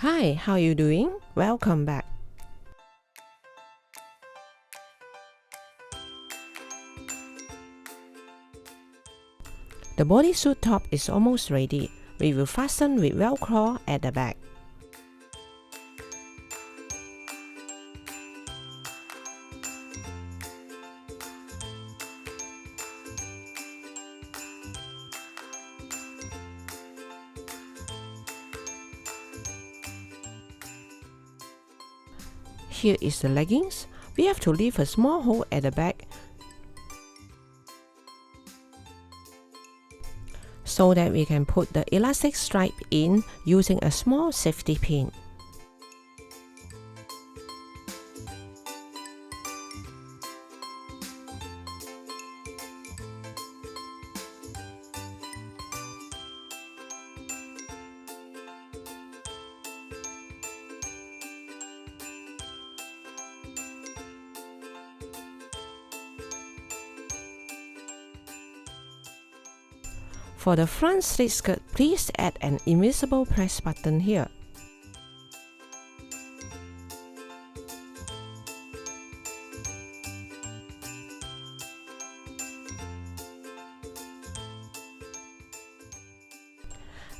Hi, how are you doing? Welcome back. The bodysuit top is almost ready. We will fasten with Velcro at the back. Here is the leggings. We have to leave a small hole at the back so that we can put the elastic stripe in using a small safety pin. For the front slit skirt, please add an invisible press button here.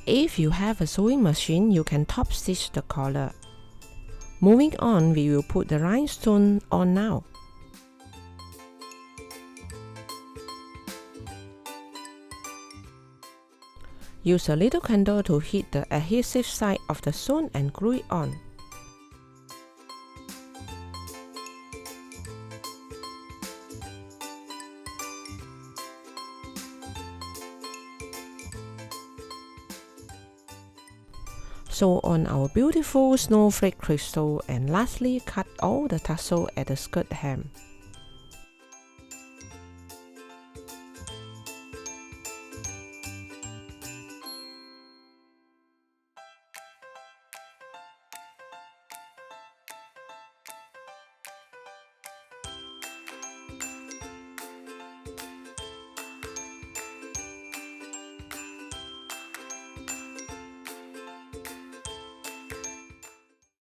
If you have a sewing machine, you can top stitch the collar. Moving on, we will put the rhinestone on now. Use a little candle to hit the adhesive side of the sewn and glue it on. Sew on our beautiful snowflake crystal and lastly cut all the tassel at the skirt hem.